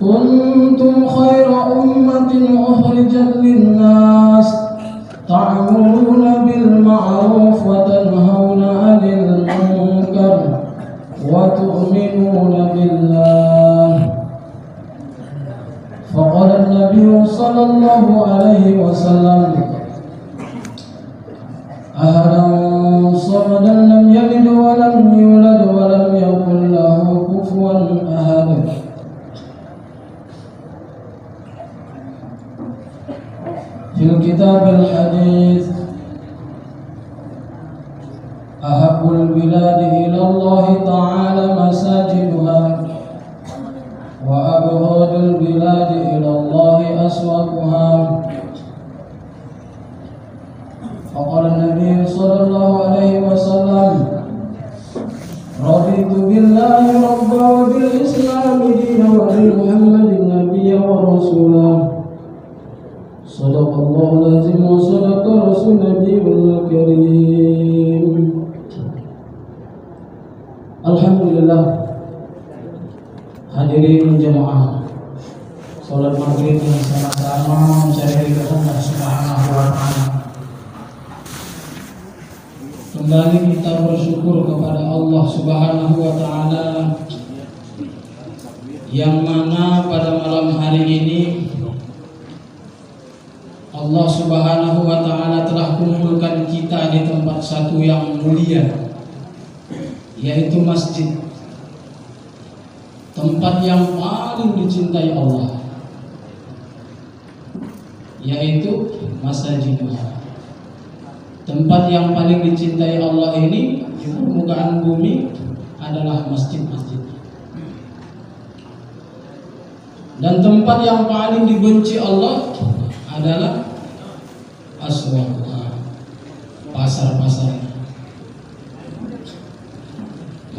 kuntum khaira ummatin ukhrijat linnas ta'muruna bil ma'ruf wa tanhauna 'anil munkar wa tu'minuna billah. Faqala an-nabiy sallallahu alaihi wasallam ahadan samadan lam yalid wa lam yulad wa lam yakul lahu kufuwan ahad. Fil kitabil hadis ahabul biladi ila Allah ta'ala masajiduha wa abghadul biladi ila Allah aswaquha. Faqala an-nabiy sallallahu alaihi wasallam raditu billahi rabban wa bil islam dinan wa bi muhammadin nabiyyan wa rasulan. Sadaqallahu al-azim wa sadaqa rasul nabiyul karim. Alhamdulillah, hadirin jemaah salat maghrib yang sama-sama mencari ridha Allah Subhanahu wa taala. Kembali kita bersyukur kepada Allah Subhanahu wa taala yang mana pada malam hari ini Allah Subhanahu wa taala telah kumpulkan kita di tempat satu yang mulia, yaitu masjid. Tempat yang paling dicintai Allah, yaitu masjidnya. Tempat yang paling dicintai Allah ini di permukaan bumi adalah masjid-masjid. Dan tempat yang paling dibenci Allah adalah aswaq, pasar-pasar.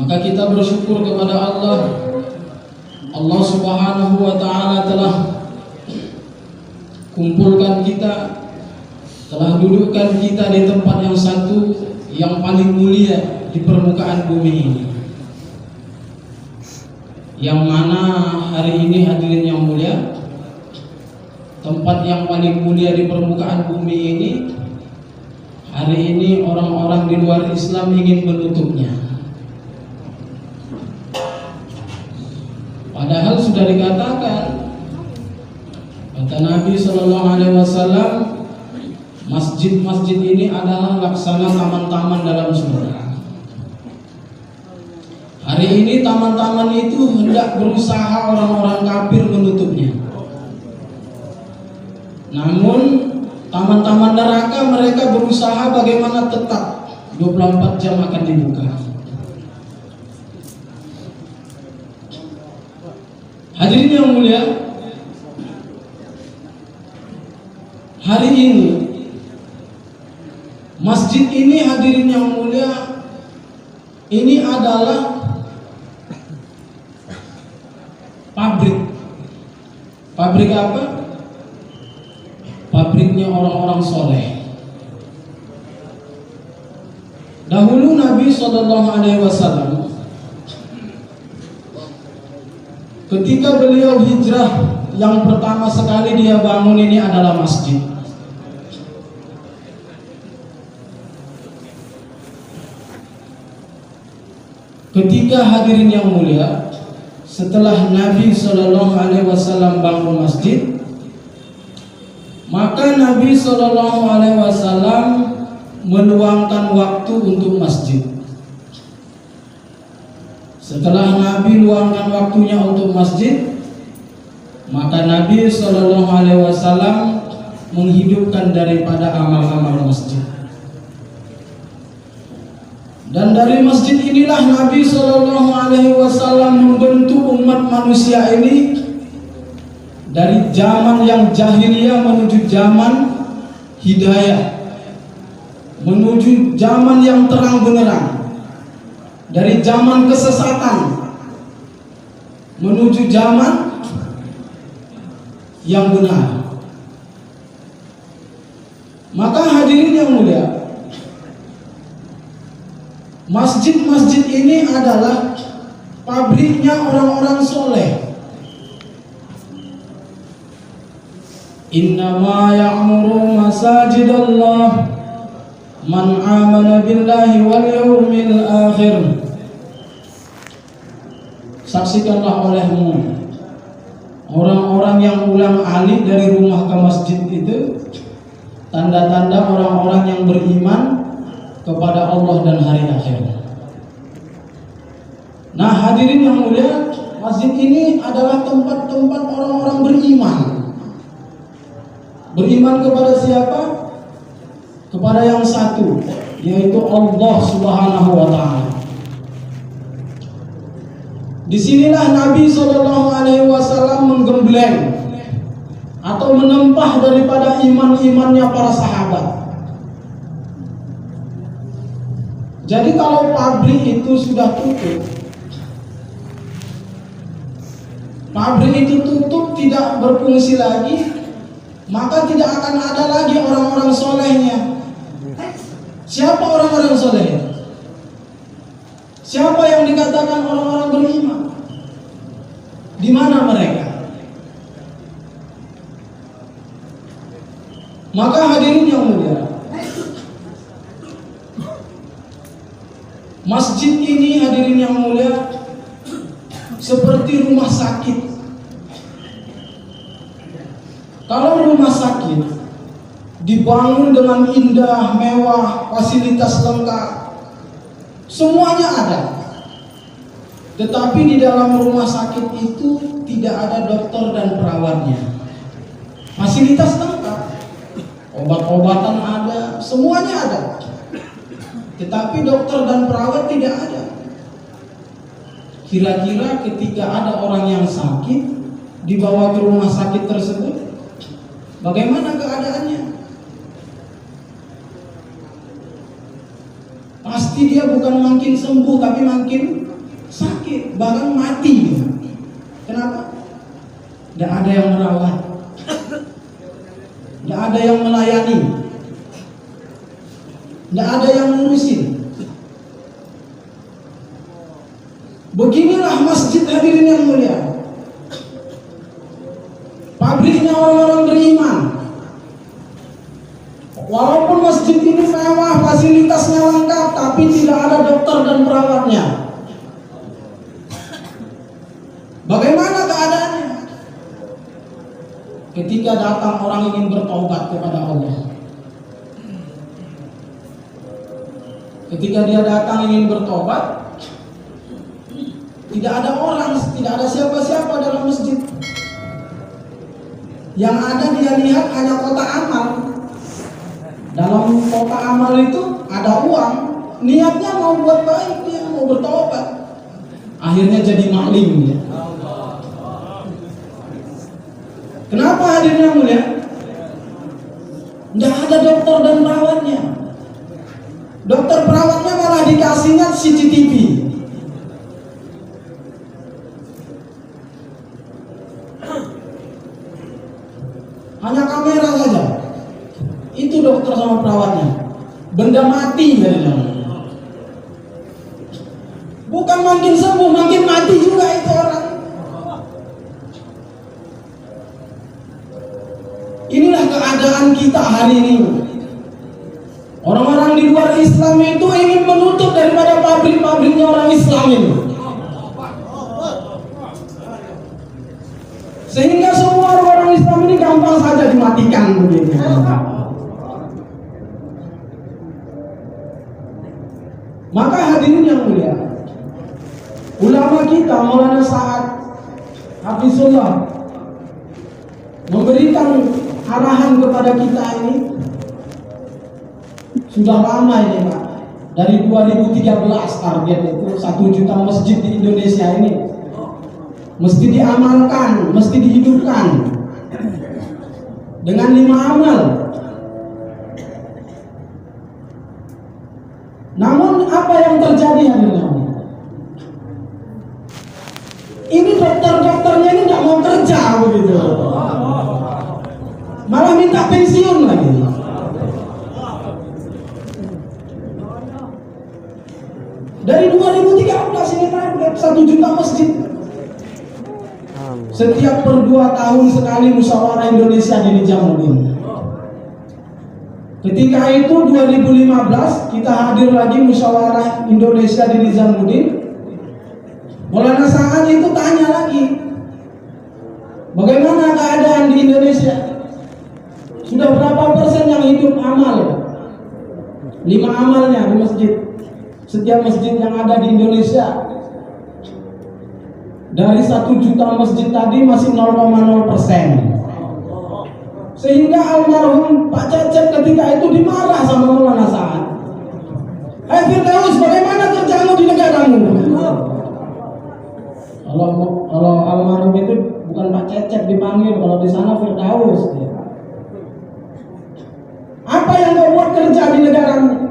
Maka kita bersyukur kepada Allah. Allah Subhanahu wa taala telah kumpulkan kita, telah dudukkan kita di tempat yang satu yang paling mulia di permukaan bumi ini. Yang mana hari ini hadirin yang mulia, tempat yang paling mulia di permukaan bumi ini, hari ini orang-orang di luar Islam ingin menutupnya. Padahal sudah dikatakan, kata Nabi Sallallahu Alaihi Wasallam, masjid-masjid ini adalah laksana taman-taman dalam surga. Hari ini taman-taman itu hendak berusaha orang-orang kafir menutupnya. Namun taman-taman neraka mereka berusaha bagaimana tetap 24 jam akan dibuka. Hadirin yang mulia, hari ini masjid ini, hadirin yang mulia, ini adalah pabrik. Pabrik apa? Pabriknya orang-orang soleh. Dahulu Nabi Sallallahu Alaihi Wasallam ketika beliau hijrah, yang pertama sekali dia bangun ini adalah masjid. Ketika hadirin yang mulia, setelah Nabi Sallallahu Alaihi Wasallam bangun masjid, maka Nabi Sallallahu Alaihi Wasallam meluangkan waktu untuk masjid. Setelah Nabi luangkan waktunya untuk masjid, maka Nabi Sallallahu Alaihi Wasallam menghidupkan daripada amal-amal masjid. Dan dari masjid inilah Nabi Sallallahu Alaihi Wasallam membentuk umat manusia ini dari zaman yang jahiliyah menuju zaman hidayah, menuju zaman yang terang benderang, dari zaman kesesatan menuju zaman yang benar. Maka hadirin yang mulia, masjid-masjid ini adalah pabriknya orang-orang soleh. Innama ya'muru masajidallah man amana billahi wal yawmil akhir. Saksikanlah olehmu orang-orang yang ulang alik dari rumah ke masjid itu tanda-tanda orang-orang yang beriman kepada Allah dan hari akhir. Nah, hadirin yang mulia, masjid ini adalah tempat-tempat orang-orang beriman. Beriman kepada siapa? Kepada yang satu, yaitu Allah Subhanahu wa taala. Disinilah Nabi SAW menggembleng atau menempah daripada iman-imannya para sahabat. Jadi kalau pabrik itu sudah tutup, tidak berfungsi lagi, maka tidak akan ada lagi orang-orang solehnya. Siapa orang-orang soleh? Siapa yang dikatakan orang-orang beriman? Di mana mereka? Maka hadirin yang mulia, masjid ini hadirin yang mulia seperti rumah sakit. Kalau rumah sakit dibangun dengan indah, mewah, fasilitas lengkap, semuanya ada. Tetapi di dalam rumah sakit itu tidak ada dokter dan perawatnya. Fasilitas lengkap, obat-obatan ada, semuanya ada. Tetapi dokter dan perawat tidak ada. Kira-kira ketika ada orang yang sakit dibawa ke rumah sakit tersebut, bagaimana keadaannya? Pasti dia bukan makin sembuh, tapi makin sakit, bahkan mati. Kenapa? Tidak ada yang merawat, tidak ada yang melayani, tidak ada yang ngurusin. Beginilah masjid hadirin yang mulia, pabriknya orang-orang beriman. Walaupun masjid ini mewah, fasilitasnya lengkap, tapi tidak ada dokter dan perawatnya. Bagaimana keadaannya? Ketika datang orang ingin bertobat kepada Allah, ketika dia datang ingin bertobat, tidak ada orang, tidak ada siapa-siapa dalam masjid. Yang ada dia lihat hanya kotak amal. Dalam kotak amal itu ada uang. Niatnya mau buat baik, dia mau bertobat. Akhirnya jadi maling ya. Kenapa hadirin yang mulia? Tidak ada dokter dan perawatnya. Dokter perawatnya malah dikasihnya CCTV. Hanya kamera saja. Itu dokter sama perawatnya. Benda mati ya. Bukan makin sembuh, makin mati juga itu orang. Inilah keadaan kita hari ini. Orang-orang di luar Islam itu ingin menutup daripada pabrik-pabriknya orang Islam ini. Sehingga semua orang Islam ini gampang saja dimatikan begitu. Maka hadirin yang mulia, ulama kita Maulana Sa'ad Hafizullah memberikan arahan kepada kita ini sudah lama ini Pak. Dari 2013 target itu 1 juta masjid di Indonesia ini mesti diamalkan, mesti dihidupkan dengan 5 amal. Namun apa yang terjadi hadirin? Ini dokter-dokternya ini nggak mau kerja begitu, malah minta pensiun lagi. Dari 2013 ini target 1 juta masjid. Setiap per 2 tahun sekali musyawarah Indonesia di Nizamuddin. Ketika itu 2015 kita hadir lagi musyawarah Indonesia di Nizamuddin. Maulana Sa'ad itu tanya lagi, bagaimana keadaan di Indonesia? Sudah berapa persen yang hidup amal? 5 amalnya di masjid. Setiap masjid yang ada di Indonesia, dari 1 juta masjid tadi masih 0,0%. Sehingga almarhum Pak Cecep ketika itu dimarah sama Maulana Sa'ad. Hai Firdaus, bagaimana kerjaanmu di negaramu? Kalau almarhum itu bukan Pak Cecep dipanggil, kalau di sana Firdaus. Apa yang kau buat kerja di negaramu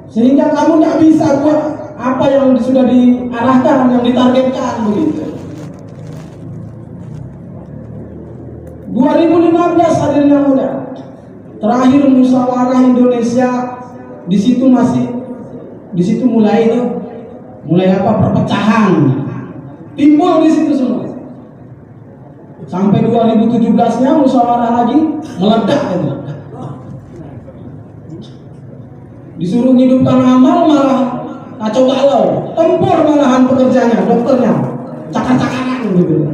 sehingga kamu tidak bisa buat apa yang sudah diarahkan, yang ditargetkan begitu. 2015 hadirin yang mulia, terakhir musyawarah Indonesia di situ mulai apa, perpecahan timbul di situ semua. Sampai 2017-nya musyawarah lagi meledak gitu. Disuruh hidupkan amal malah kacau balau, tempur malahan pekerjanya, dokternya cakar-cakaran gitu.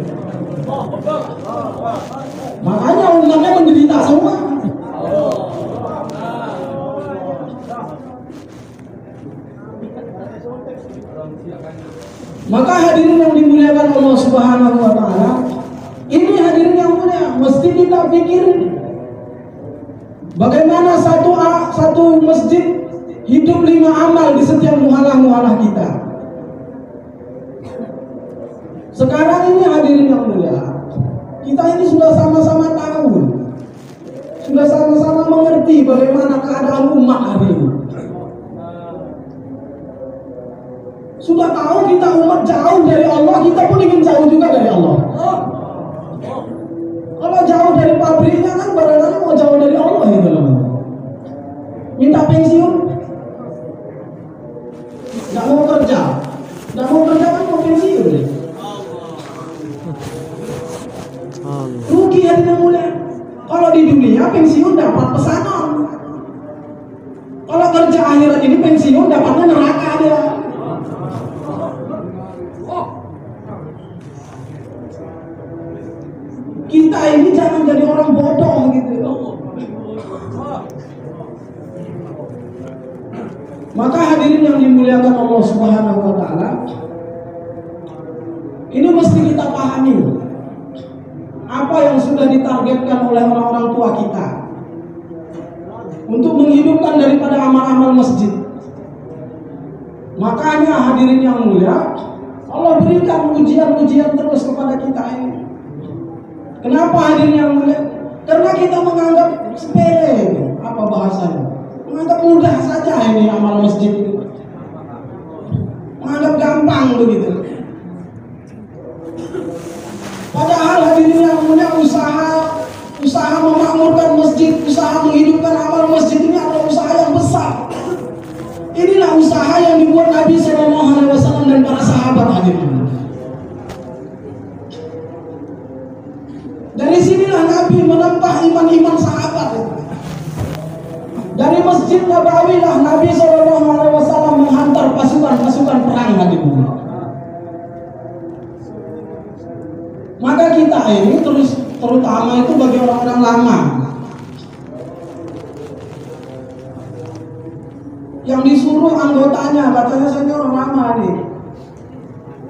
Makanya umatnya menderita semua. Maka hadirin yang dimuliakan Allah Subhanahu wa taala, ini hadirin yang mulia, mesti kita pikirin bagaimana satu masjid hidup 5 amal di setiap muhalah-muhalah kita. Sekarang ini hadirin yang mulia, kita ini sudah sama-sama tahu, sudah sama-sama mengerti bagaimana keadaan umat hari ini. Sudah tahu kita umat jauh dari Allah, kita pun ingin jauh juga dari Allah. Kalau jauh dari pabriknya kan barangkali mau jauh dari Allah gitu loh. Minta pensiun, nggak mau kerja kan mau pensiun. Rugi hadirin yang mulia. Kalau di dunia pensiun dapat pesangon, kalau kerja akhirat ini pensiun dapatnya neraka dia. Kita ini jangan jadi orang bodoh gitu. Maka hadirin yang dimuliakan Allah Subhanahu wa taala, ini mesti kita pahami apa yang sudah ditargetkan oleh orang-orang tua kita untuk menghidupkan daripada amal-amal masjid. Makanya hadirin yang mulia, Allah berikan ujian-ujian terus kepada kita ini. Kenapa hadirin yang mulia? Karena kita menganggap sepele, apa bahasanya? Menganggap mudah saja ini amal masjid itu. Menganggap gampang begitu. Padahal hadirin yang mulia, usaha memakmurkan masjid, usaha menghidupkan amal masjid ini adalah usaha yang besar. Inilah usaha yang dibuat Nabi SAW dan para sahabat hadirin. Dari sinilah Nabi menambah iman-iman sahabat. Dari Masjid Nabawi lah Nabi SAW menghantar pasukan perang hadirin. Maka kita ini terutama itu bagi orang-orang lama yang disuruh anggotanya, katanya saya orang lama nih,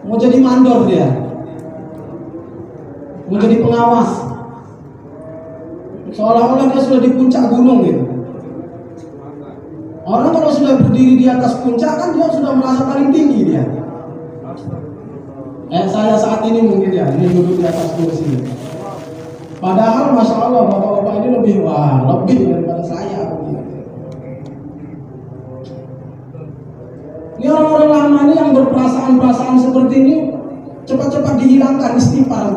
mau jadi mandor dia, mau jadi pengawas, seolah-olah dia sudah di puncak gunung gitu. Orang kalau sudah berdiri di atas puncak kan dia sudah merasa paling tinggi dia. Saya saat ini mungkin ya, ini duduk di atas kursi. Padahal masya Allah bapak-bapak ini lebih daripada saya. Ini orang-orang lama ini yang berperasaan seperti ini cepat-cepat dihilangkan, istighfar.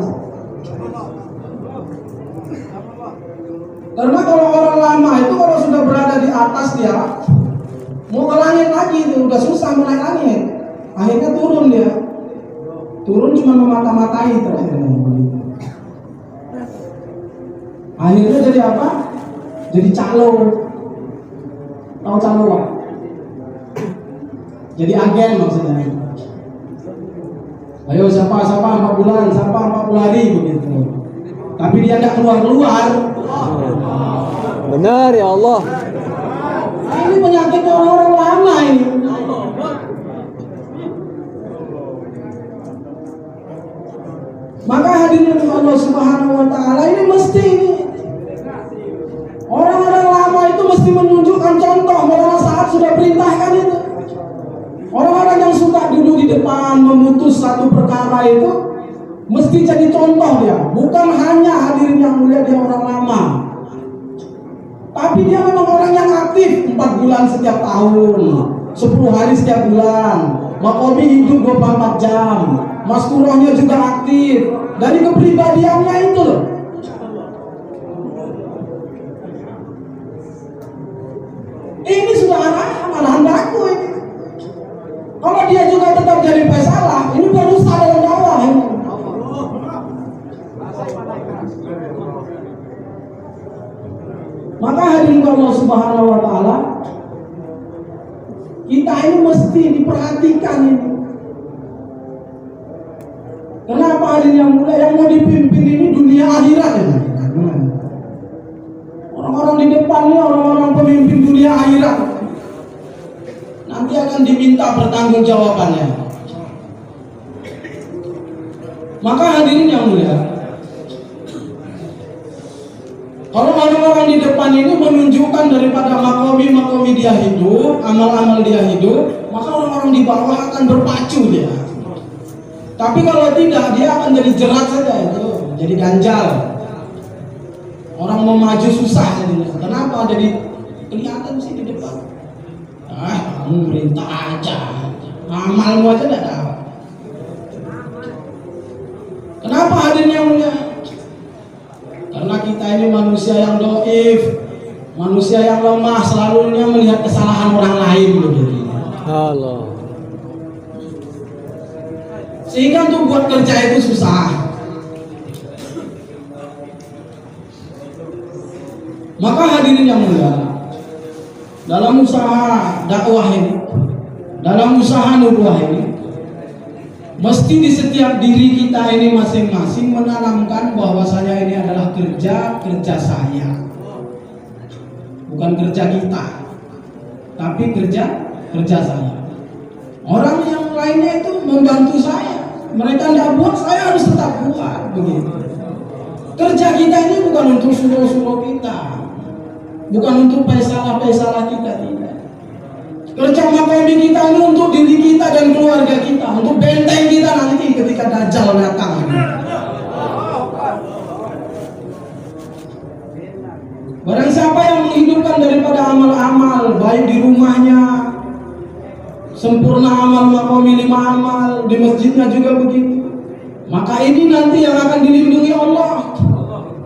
Karena kalau orang lama itu kalau sudah berada di atas dia mau ke langit lagi itu udah susah mau naik langit. Akhirnya turun dia. Turun cuma memata-matai terakhirnya. Akhirnya jadi apa? Jadi calo. Tahu calo Pak? Jadi agen maksudnya. Ayo siapa 4 bulan, siapa 40 hari begitu. Tapi dia nggak keluar. Benar ya Allah. Nah, ini penyakit orang-orang lama ini. Maka hadirin Allah Subhanahu wa taala, ini mesti ini orang-orang lama itu mesti menunjukkan contoh pada saat sudah perintahkan itu. Orang-orang yang suka duduk di depan memutus satu perkara itu mesti jadi contoh dia. Bukan hanya hadirin yang mulia dia orang lama, tapi dia memang orang yang aktif. 4 bulan setiap tahun, 10 hari setiap bulan. Makomi hidup 24 jam. Mas Kurohnya juga aktif. Dari kepribadiannya itu loh. Ini sudah arahan baku ini. Kalau dia juga tetap jadi pesalah, ini baru salah dakwah ini. Maka hadirin Allah Subhanahu wa taala, kita ini mesti diperhatikan ini. Kenapa hadirin yang mulia, yang mau dipimpin ini dunia akhirat ini? Orang-orang di depan ini orang-orang pemimpin dunia akhirat. Nanti akan diminta pertanggungjawabannya. Maka hadirin yang mulia, kalau orang-orang di depan ini menunjukkan daripada makomi dia hidup, amal-amal dia hidup, maka orang-orang di bawah akan berpacu dia. Tapi kalau tidak, dia akan jadi jerat saja itu, jadi ganjal. Orang mau maju susah jadinya. Kenapa? Jadi kelihatan sih di depan. Kamu perintah aja, amalmu aja tidak ada. Kenapa hadirin yang mulia? Karena kita ini manusia yang doif, manusia yang lemah, selalunya melihat kesalahan orang lain begitu. Allah. Sehingga untuk buat kerja itu susah. Maka hadirin yang mulia, dalam usaha dakwah ini, dalam usaha nubuah ini, mesti di setiap diri kita ini masing-masing menanamkan bahwa saya ini adalah kerja saya, bukan kerja kita, tapi kerja saya. Orang yang lainnya itu membantu saya, mereka tidak buat, saya harus tetap buat begitu. Kerja kita ini bukan untuk suruh-suruh kita, bukan untuk pesalah kita, tidak. Kerja makomi kita ini untuk diri kita dan keluarga kita, untuk benteng kita nanti ketika Dajjal datang. Barang siapa yang menghidupkan daripada amal-amal, baik di rumahnya, sempurna amal makomi 5 amal, di masjidnya juga begitu, maka ini nanti yang akan dilindungi Allah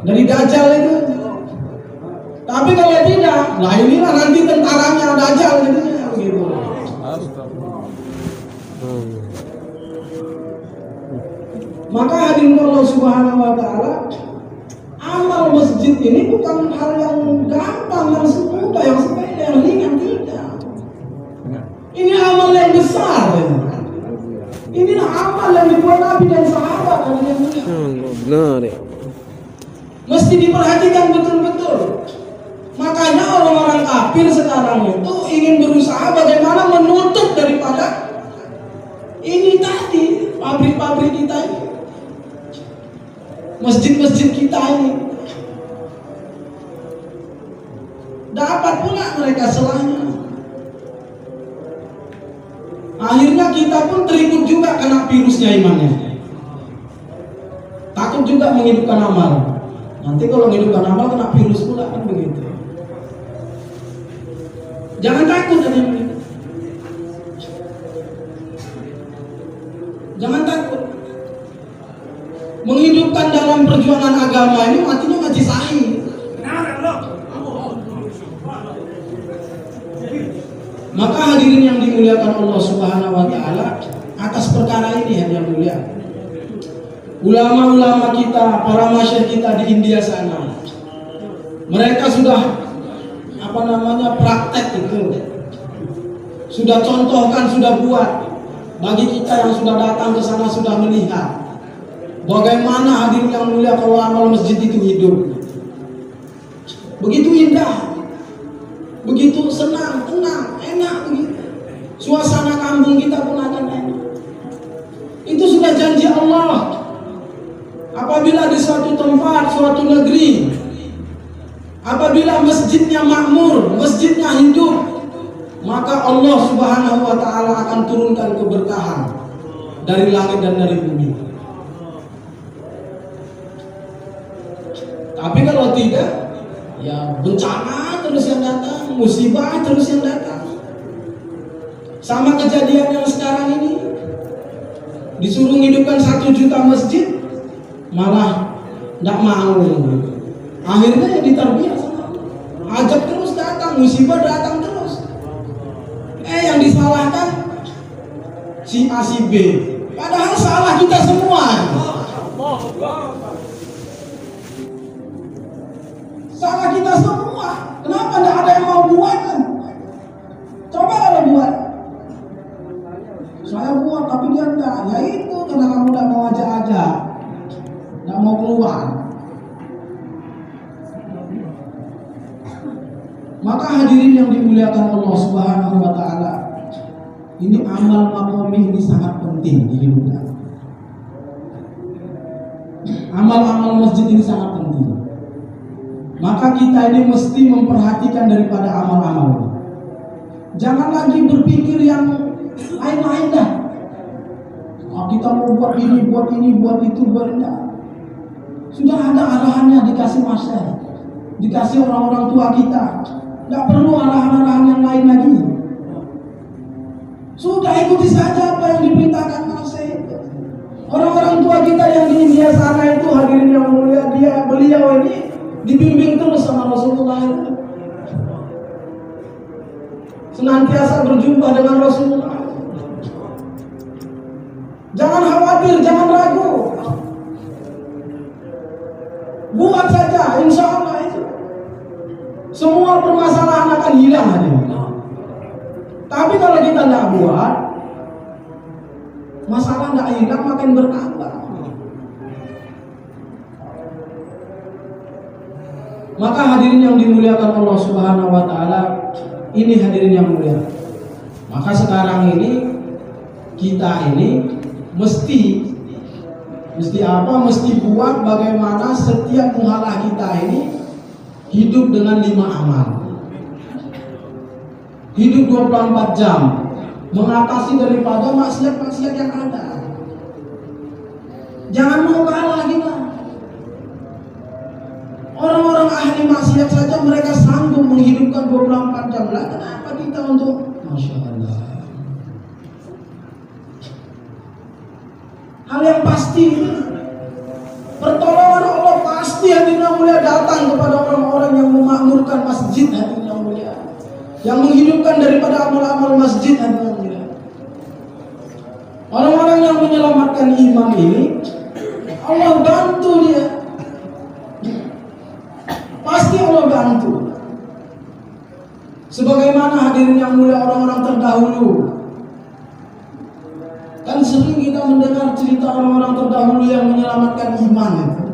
dari Dajjal itu. Tapi kalau tidak, lah inilah nanti tentaranya Dajjal jadinya begitu. Maka hadirin Allah Subhanahu wa taala, amal masjid ini bukan hal yang gampang, yang semudah, yang sepele, yang ringan, tidak. Ini amal yang besar. Inilah amal yang dibuat Nabi dan sahabat. Benar ya. Mesti diperhatikan betul-betul. Makanya orang-orang kafir sekarang itu ingin berusaha bagaimana menutup daripada ini tadi, pabrik-pabrik kita ini, masjid-masjid kita ini. Dapat pula mereka selahnya. Akhirnya kita pun terikut juga kena virusnya imannya. Takut juga menghidupkan amal. Nanti kalau menghidupkan amal kena virus pula, kan begitu. Jangan takut ini. Jangan takut. Menghidupkan dalam perjuangan agama ini matinya mati sahih. Maka hadirin yang dimuliakan Allah Subhanahu wa taala, atas perkara ini yang mulia, ulama-ulama kita, para masyayikh kita di India sana, Mereka sudah praktek itu, sudah contohkan, sudah buat. Bagi kita yang sudah datang ke sana sudah melihat bagaimana hadirin yang mulia kalau amal masjid itu hidup. Begitu indah, begitu senang, tenang, enak begitu. Suasana kampung kita pun akan enak. Itu sudah janji Allah. Apabila di suatu tempat, suatu negeri, apabila masjidnya makmur, masjidnya hidup, maka Allah Subhanahu wa ta'ala akan turunkan keberkahan dari langit dan dari bumi. Tapi kalau tidak, ya bencana terus yang datang, musibah terus yang datang. Sama kejadian yang sekarang ini, disuruh hidupkan 1 juta masjid, malah tidak mau. Akhirnya ya ditarbiyah sama Allah. Ajab terus datang, musibah datang terus. Yang disalahkan si A si B, padahal salah kita semua. Salah kita semua. Kenapa tidak ada yang mau buat kan? Coba kalau buat. Saya buat tapi dia enggak. Ya itu karena kamu tidak mau ajak-ajak, tidak mau keluar. Maka hadirin yang dimuliakan Allah Subhanahu wa ta'ala, ini amal makomi ini sangat penting di hidup kita. Amal-amal masjid ini sangat penting. Maka kita ini mesti memperhatikan daripada amal-amal. Jangan lagi berpikir yang lain-lain dah. Kita mau buat ini, buat itu, buat itu. Sudah ada arahannya, dikasih masyarakat, dikasih orang-orang tua kita. Tidak perlu arahan-arahan yang lain lagi. Sudah ikuti saja apa yang diperintahkan Masih. Orang-orang tua kita yang di India sana itu, hadirin yang mulia, beliau ini dibimbing terus sama Rasulullah itu. Senantiasa berjumpa dengan Rasulullah. Jangan khawatir, jangan ragu. Buat saja, insya Allah itu. Semua permasalahan akan hilang aja. Tapi kalau kita tidak buat, masalah tidak hilang, makin bertambah. Maka hadirin yang dimuliakan Allah Subhanahu wa ta'ala, ini hadirin yang mulia. Maka sekarang ini kita ini mesti apa? Mesti buat bagaimana setiap muhalah kita ini hidup dengan 5 amal. Hidup 24 jam, mengatasi daripada maksiat-maksiat yang ada. Jangan mau kalah kita. Orang-orang ahli maksiat saja mereka sanggup menghidupkan 24 jam. Lah kenapa kita untuk Masya Allah. Hal yang pasti, pertolongan Allah pasti hadirin yang mulia datang kepada orang-orang yang memakmurkan masjid hadirin yang mulia, yang menghidupkan daripada amal-amal masjid hadirin yang mulia. Orang-orang yang menyelamatkan iman ini Allah bantu dia. Pasti Allah bantu. Sebagaimana hadirin yang mulia orang-orang terdahulu. Kan sering kita mendengar cerita orang-orang terdahulu yang menyelamatkan iman itu.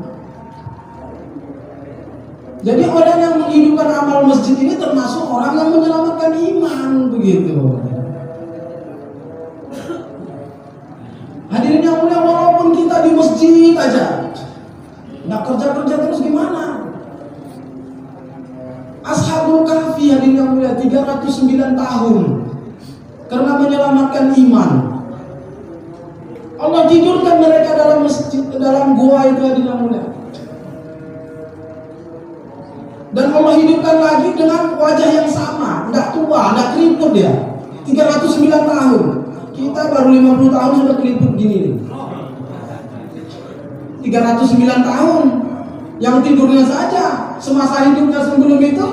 Jadi orang yang menghidupkan amal masjid ini termasuk orang yang menyelamatkan iman, begitu. Hadirin yang mulia, walaupun kita di masjid aja, nggak kerja-kerja terus gimana? Ashabul Kahfi hadirin yang mulia 309 tahun karena menyelamatkan iman. Allah tidurkan mereka dalam masjid, dalam gua itu hadirin yang mulia. Dan Allah hidupkan lagi dengan wajah yang sama, tidak tua, tidak keriput dia. 309 tahun. Kita baru 50 tahun sudah keriput gini. 309 tahun. Yang tidurnya saja semasa hidupnya sebelum itu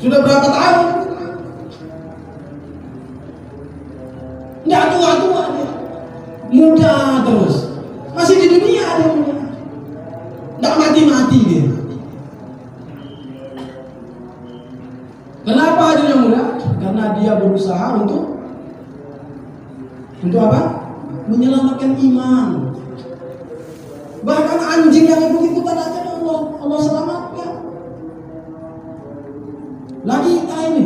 sudah berapa tahun? Tidak tua-tua dia, muda terus, masih di dunia dia, tidak mati-mati dia. karena dia berusaha untuk apa? Menyelamatkan iman. Bahkan anjing yang ikut-ikutan aja Allah selamatkan. Lagi kita ini.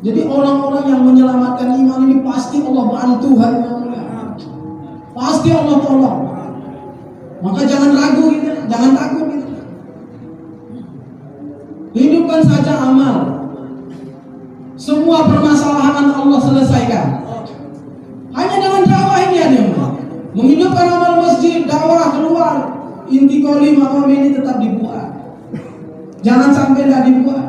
Jadi orang-orang yang menyelamatkan iman ini pasti Allah bantu pasti Allah tolong. Maka jangan ragu gitu, jangan takut gitu. Hidupkan saja amal. Semua permasalahan Allah selesaikan. Hanya dengan dakwah ini aja. Menghidupkan amal masjid, dakwah keluar, inti koli makom ini tetap dibuat. Jangan sampai tidak dibuat.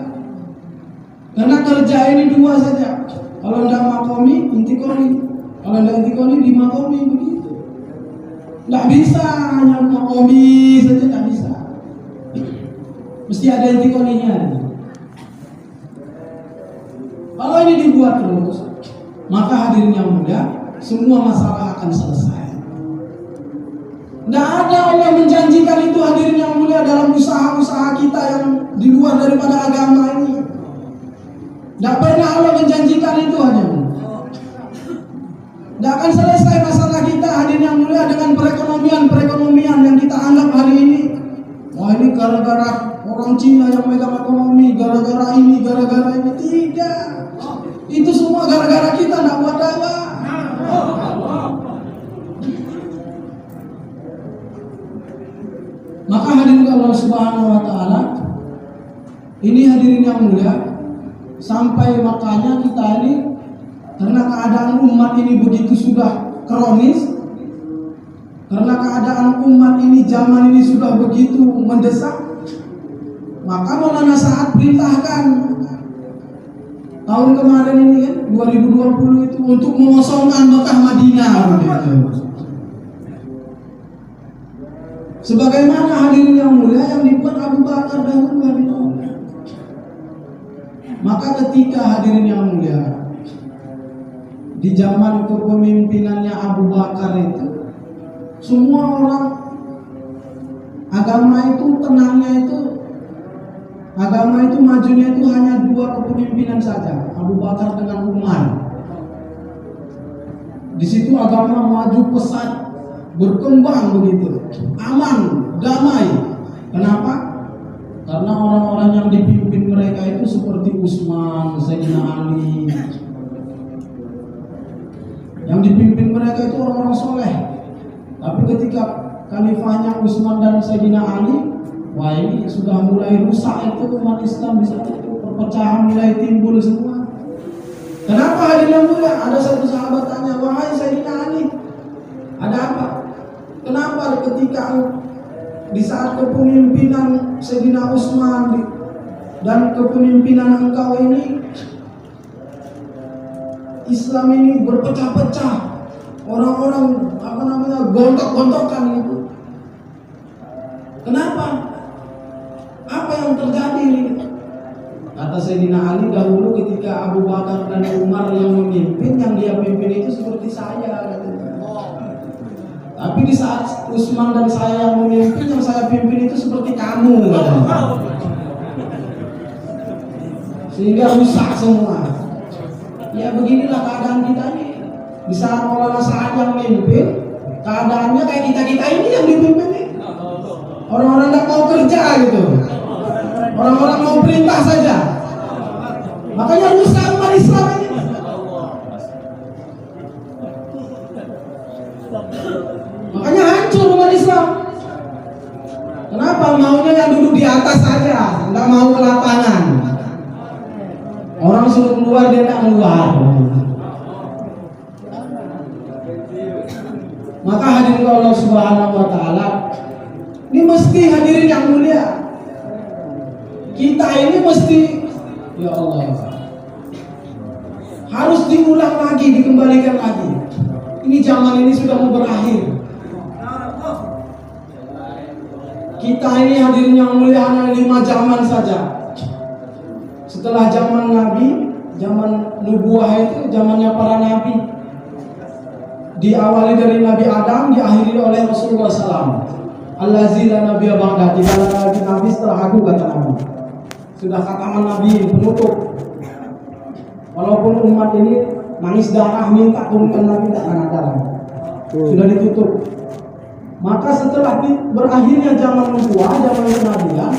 Karena kerja ini dua saja. Kalau tidak makomi, inti koli. Kalau tidak inti koli, di makomi begitu. Tidak bisa hanya makomi saja, tidak bisa. Mesti ada inti kolinya. Kalau ini dibuat terus, maka hadirin yang mulia, semua masalah akan selesai. Tidak ada Allah menjanjikan itu hadirin yang mulia dalam usaha-usaha kita yang di luar daripada agama ini. Tidak pernah Allah menjanjikan itu hadirin. Tidak akan selesai masalah kita hadirin yang mulia dengan perekonomian yang kita anggap hari ini. Wah, ini gara-gara orang Cina yang megang ekonomi, gara-gara ini. Tidak. Itu semua gara-gara kita tidak buat dakwah. Maka hadirin Allah Subhanahu wa taala, ini hadirin yang mulia, sampai makanya kita ini karena keadaan umat ini begitu sudah kronis, karena keadaan umat ini zaman ini sudah begitu mendesak, maka Maulana Sa'ad perintahkan tahun kemarin ini kan 2020 itu untuk mengosongkan Mekah Madinah gitu. Sebagaimana hadirin yang mulia yang dibuat Abu Bakar dahulu. Maka ketika hadirin yang mulia di zaman kepemimpinannya Abu Bakar itu, semua orang agama itu tenangnya itu, agama itu majunya itu hanya dua kepemimpinan saja, Abu Bakar dengan Umar. Di situ agama maju pesat, berkembang begitu, aman, damai. Kenapa? Karena orang-orang yang dipimpin mereka itu seperti Utsman, Sayyidina Ali. Yang dipimpin mereka itu orang-orang soleh. Tapi ketika khalifahnya Utsman dan Sayyidina Ali, wah ini sudah mulai rusak itu umat Islam di saat itu, perpecahan mulai timbul semua. Kenapa hadirin mulia? Ada satu sahabat tanya, wahai Sayyidina Ali, ada apa? Kenapa ketika di saat kepemimpinan Sayyidina Utsman dan kepemimpinan engkau ini, Islam ini berpecah-pecah, orang-orang gontok-gontokan itu. Kenapa? Apa yang terjadi? Kata Sayyidina Ali, dahulu ketika Abu Bakar dan Umar yang memimpin, yang dia pimpin itu seperti saya, katanya. Tapi di saat Utsman dan saya yang memimpin, yang saya pimpin itu seperti kamu, katanya. Sehingga rusak semua. Ya beginilah keadaan kita ini. Di saat Maulana Sa'ad yang memimpin, keadaannya kayak kita-kita ini yang dipimpin nih. Orang-orang tidak mau kerja gitu. Orang-orang mau perintah saja. Makanya rusak umat Islam ini. Makanya hancur umat Islam. Kenapa? Maunya yang duduk di atas saja, tidak mau ke lapangan. Orang suruh keluar, dia tidak keluar. Maka hadirin Allah Subhanahu wa taala, ini mesti hadirin yang mulia. Kita ini mesti, ya Allah, harus diulang lagi, dikembalikan lagi. Ini zaman ini sudah mau berakhir. Kita ini hadirin yang mulia hanya 5 zaman saja. Setelah zaman Nabi, zaman nubuah itu zamannya para nabi. Diawali dari Nabi Adam, diakhiri oleh Rasulullah SAW. Allazi la nabiyya ba'da, tidak ada lagi nabi setelah aku, kata Nabi. sudah katakan Nabi penutup. Walaupun umat ini nangis darah minta turunkan Nabi, tidak akan ada lagi. Sudah ditutup. Maka setelah berakhirnya zaman nubuah, zaman kenabian,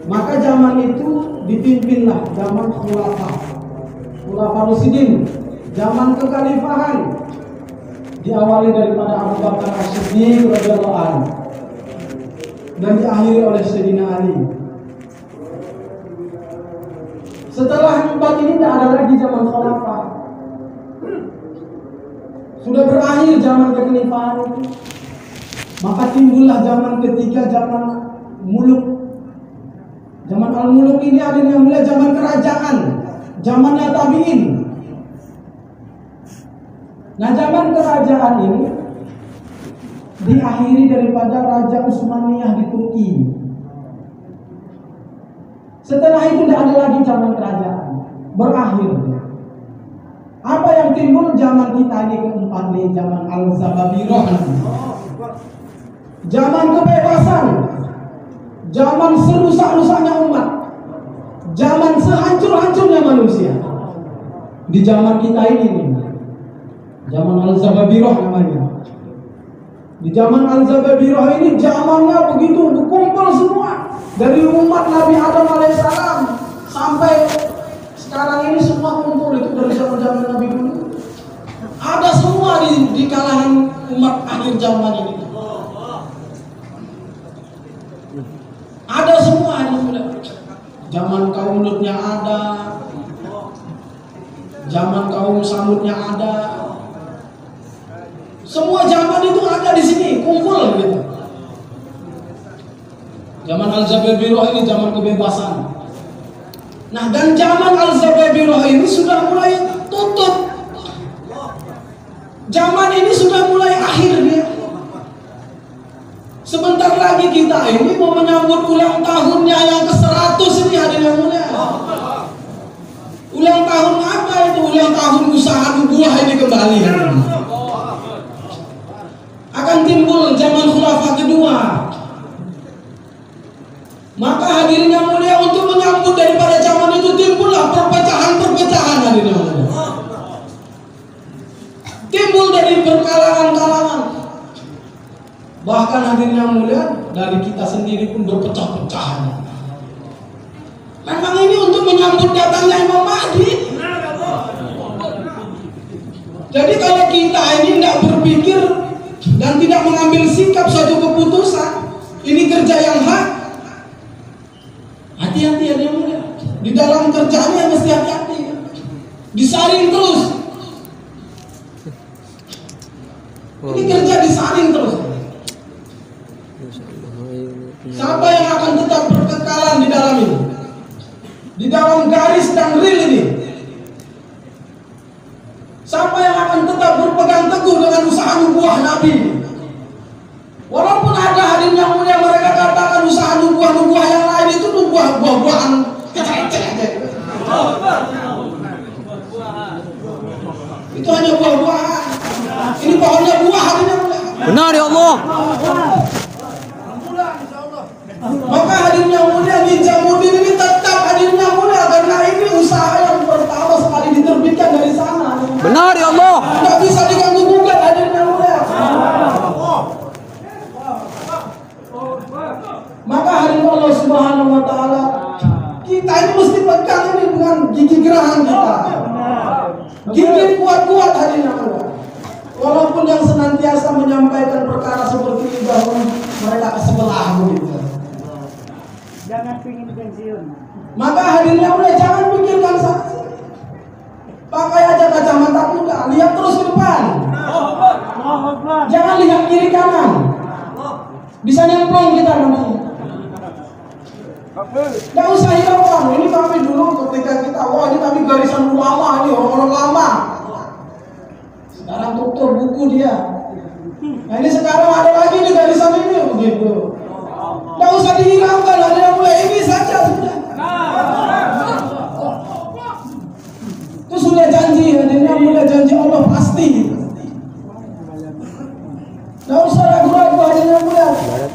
maka zaman itu dipimpinlah zaman khulafah Rasyidin, zaman kekhalifahan, diawali daripada Abu Bakar As-Siddiq radhiyallahu anhu dan diakhiri oleh Sayyidina Ali. Setelah empat ini tidak ada lagi zaman khilafah. Sudah berakhir zaman kekhalifahan itu. Maka timbullah zaman ketiga, zaman muluk. Zaman al-muluk ini adanya mulai zaman kerajaan, zamannya tabi'in. Nah, zaman kerajaan ini diakhiri daripada Raja Utsmaniyah di Turki. Setelah itu tidak ada lagi zaman kerajaan, berakhir. Apa yang timbul zaman kita ini keempat nih, zaman Al-Zababirah, zaman kebebasan, zaman serusak-rusaknya umat, zaman sehancur-hancurnya manusia. Di zaman kita ini nih, zaman Al-Zababirah namanya. Di zaman Al-Zababirah ini zamannya begitu berkumpul semua dari umat Nabi Adam alaihissalam sampai sekarang ini semua kumpul itu dari zaman Nabi dulu. Ada semua di kalangan umat akhir zaman ini. Ada semua ini. Zaman kaum Lutnya ada, zaman kaum Samudnya ada. Semua zaman itu ada di sini, kumpul gitu. Zaman Al-Zababirah ini zaman kebebasan. Nah, dan zaman Al-Zababirah ini sudah mulai tutup. Zaman ini sudah mulai akhir dia. Sebentar lagi kita ini mau menyambut ulang tahunnya yang ke-100 ini, hadirin yang mulia. Ulang tahun apa itu? Ulang tahun usaha nubuah ini kembali. Akan timbul zaman khilafah kedua. Maka hadirin yang mulia, untuk menyambut daripada zaman itu timbullah perpecahan-perpecahan, hadirin yang mulia. Timbul dari berkalangan-kalangan. Bahkan hadirin yang mulia, dari kita sendiri pun berpecah-pecahan. Memang ini untuk menyambut datangnya Imam Mahdi. Jadi kalau kita ini tidak berpikir dan tidak mengambil sikap suatu keputusan, ini kerja yang hak, hati-hati ya dia mulia. Di dalam kerjaannya mesti hati-hati. Disaring terus. Ini kerja disaring terus. Siapa yang akan tetap berkekalan di dalam ini? Di dalam garis dan ril ini? Siapa yang akan tetap berpegang teguh dengan usaha nubuah Nabi? Walaupun ada hadirin yang mulia mereka katakan usaha nubuah yang lain itu nubuah buah-buahan kecil-kecil aja. Itu hanya buah-buahan. Ini pohonnya buah, hadirin yang mulia. Benar ya Allah. Maka hadirin yang mulia, Nijamuddin ini tetap hadirin yang mulia karena ini usaha yang pertama sekali diterbitkan dari sana. Benar ya Allah. Tidak bisa diganggu gugat, hadirin yang mulia. Maka hadirin Allah Subhanahu wa taala, kita ini mesti pegang ini dengan gigi geraham kita. Gigi kuat-kuat, hadirin yang mulia. Walaupun yang senantiasa menyampaikan perkara seperti ini bahwa mereka ke sebelah begitu. Jangan pingin pensiun. Maka hadirin yang mulia, jangan pikirkan saksi. Pakai aja kacamata kuda, lihat terus ke depan. Jangan lihat kiri kanan. Bisa nyemplung kita nanti. Gak usah hiraukan. Ini kami dulu ketika kita, wah ini kami garisan ulama, ini orang-orang lama. Sekarang tutup buku dia. Nah ini sekarang ada lagi di garisan ini begitu. Gak usah dihiraukan, ada yang mulai ini saja sudah. Itu sudah janji, hadirin mulai janji Allah pasti. Gak usah ragu-ragu, hadirin yang mulia.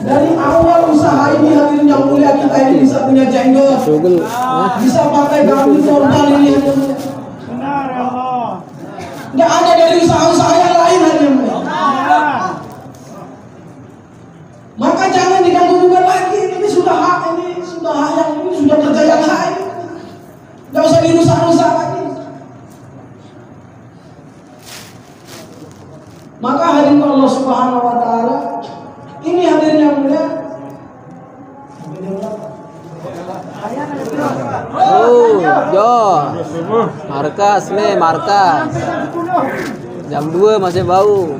Dari awal usaha ini hadirin yang mulia, kita ini bisa punya jenggot. Sugel. Hah? Bisa pakai gamis normal ini hadirin yang mulia. Benar ya Allah. Nggak ada dari usaha-usaha yang lain hadirin yang mulia. Benar. Maka jangan diganggu-gugat lagi. Ini sudah hak yang ini sudah kerja yang hak ini. Nggak usah dirusak-rusak lagi. Maka hadirin Allah Subhanahu wa taala, ini hadirin yang mulia. Oh, Jo. Markas nih, markas. Jam 2 masih bau.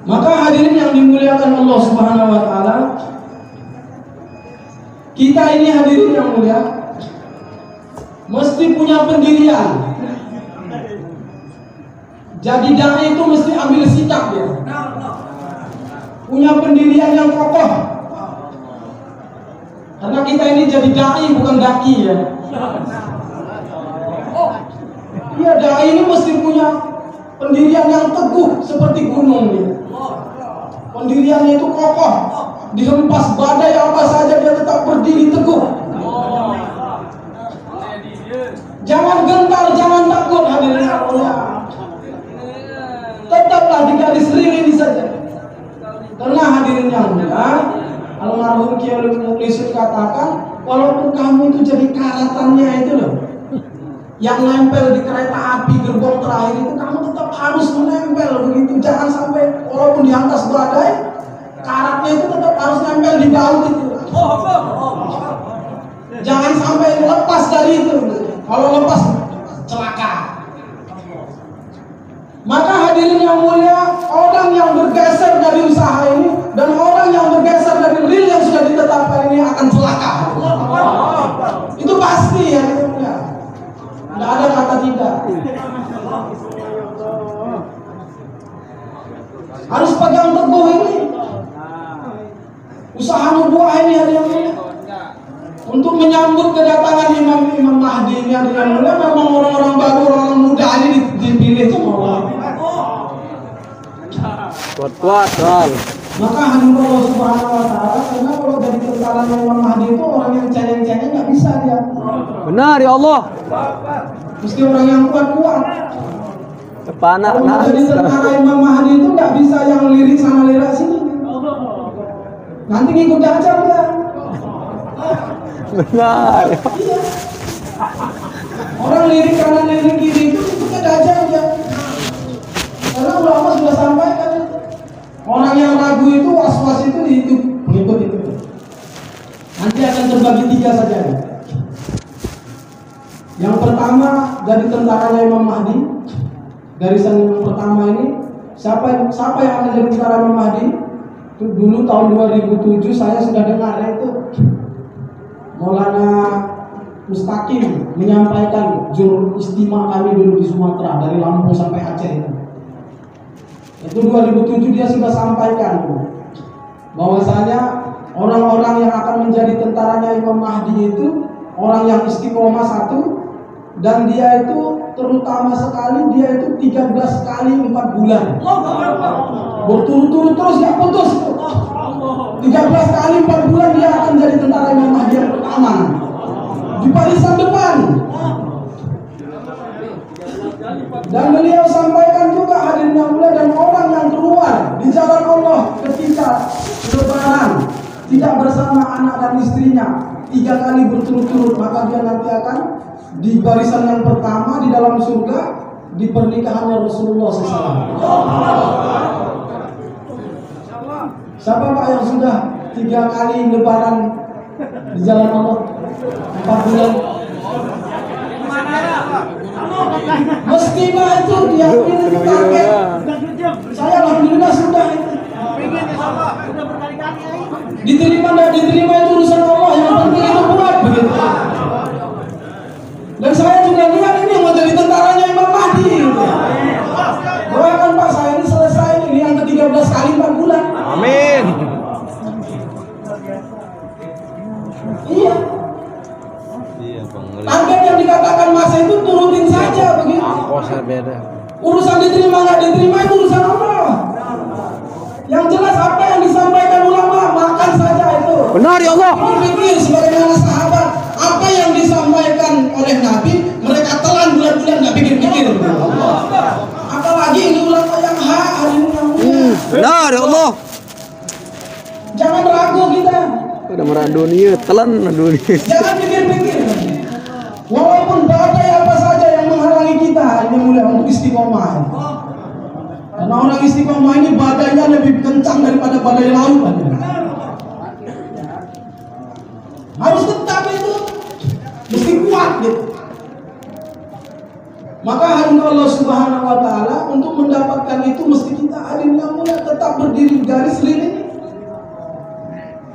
Maka hadirin yang dimuliakan Allah Subhanahu wa taala, kita ini hadirin yang mulia mesti punya pendirian. Jadi dai itu mesti ambil sikap dia. Punya pendirian yang kokoh. Karena kita ini jadi dai bukan daki ya. Iya, dai ini mesti punya pendirian yang teguh seperti gunung dia. Pendiriannya itu kokoh. Dihempas badai apa saja dia tetap berdiri teguh. Jangan gentar, jangan takut hadirin yang mulia. Tetaplah di garis ring ini saja. Karena hadirin yang mulia, almarhum Kiai Muklisun katakan, walaupun kamu itu jadi karatannya itu loh, yang nempel di kereta api gerbong terakhir itu, kamu tetap harus menempel begitu. Jangan sampai walaupun di atas badai, karatnya itu tetap harus nempel di baut itu. Jangan sampai lepas dari itu. Kalau lepas celaka. Maka hadirin yang mulia, orang yang bergeser dari usaha ini dan orang yang bergeser dari real yang sudah ditetapkan ini akan celaka. Itu pasti ya, tidak ada kata tidak. Harus pegang teguh ini. Usaha nubuah ini hadirin yang mulia. Untuk menyambut kedatangan Imam Mahdi ini hadirin yang mulia, memang orang-orang baru, orang muda ini dipilih sama Allah. Kuat-kuat, soal. Maka hadirin Allah Subhanahu wa taala, karena kalau dari tentaranya Imam Mahdi itu orang yang cengeng-cengeng nggak bisa dia. Benar ya Allah. Mesti orang yang kuat-kuat. Kepana Kalau jadi tentara Imam Mahdi itu nggak bisa yang lirik sana lirik sini. Nanti ngikut dajjal dia. Benar. Iya. Orang lirik kanan lirik kiri itu ikutnya dajjal dia. Karena ulama sudah sampaikan, orang yang ragu itu, was-was itu mengikut itu. Nanti akan terbagi 3 saja. Yang pertama dari tentaranya Imam Mahdi, garisan yang pertama ini, siapa yang akan jadi tentara Imam Mahdi? Itu dulu tahun 2007 saya sudah dengar itu Maulana Mustaqim menyampaikan juru istimewa kami dulu di Sumatera dari Lampung sampai Aceh itu. Itu 2007 dia sudah sampaikan bahwasanya orang-orang yang akan menjadi tentaranya Imam Mahdi itu orang yang istiqomah satu, dan dia itu terutama sekali dia itu 13 kali 4 bulan berturut-turut terus gak putus. 13 kali 4 bulan dia akan jadi tentara Imam Mahdi yang pertama di barisan depan. Dan beliau sampaikan juga hadirin yang mulia, dan orang yang keluar di jalan Allah ketika lebaran tidak bersama anak dan istrinya 3 kali berturut-turut, maka dia nanti akan di barisan yang pertama di dalam surga di pernikahannya Rasulullah SAW. Siapa Pak yang sudah 3 kali lebaran di jalan Allah 4 bulan? Mestinya itu diakui target. Saya alhamdulillah sudah itu. Diterima dan diterima itu urusan Allah, yang penting itu buat begitu. Dan saya juga lihat ini mau jadi tentaranya Imam Mahdi. Doakan Pak, saya ini selesai ini yang ke-13 kali 4 bulan. Amin. Iya. Target yang dikatakan masa itu turutin saja begitu. Kosnya beda. Urusan diterima nggak diterima itu urusan Allah. Yang jelas apa yang disampaikan ulama, makan saja itu. Benar. Benar ya Allah. Berpikir sebagaimana sahabat, apa yang disampaikan oleh Nabi, mereka telan bulan-bulan nggak pikir-pikir. Apalagi ini ulama yang hari ini yang mulia. Benar ya Allah. Jangan ragu kita. Udah merah dunia, telan dunia. Jangan pikir-pikir. Walaupun badai apa saja yang menghalangi kita, ini mulia untuk istiqomah. Karena orang istiqomah ini badainya lebih kencang daripada badai laut. Harus tetap itu, mesti kuat gitu. Maka hadirin Allah Subhanahu Wa Taala, untuk mendapatkan itu mesti kita hadirin yang mulia tetap berdiri garis lilin.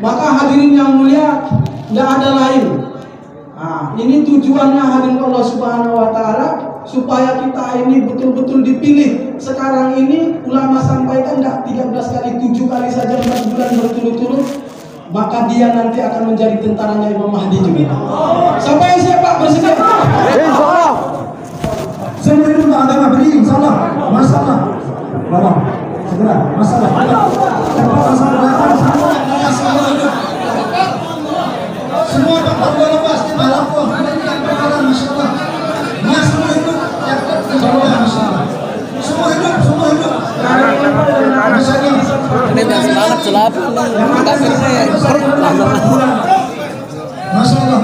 Maka hadirin yang mulia, tidak ada lain. Nah, ini tujuannya hadirin Allah Subhanahu Wa Taala, supaya kita ini betul-betul dipilih. Sekarang ini ulama sampaikan tidak 13 kali, 7 kali saja 4 bulan berturut-turut, maka dia nanti akan menjadi tentaranya Imam Mahdi juga. Siapa yang siap Pak bersedia? Insyaallah. Semua itu agama berdiri, insyaallah. Masalah. Bapak, segera masalah. Cepat masalah. Semua tempat bola pasti balap kok. Masyaallah. Mas semua itu yang masyaallah. Semua hidup. Ini nggak semangat celap. Kita ini perut. Masalah.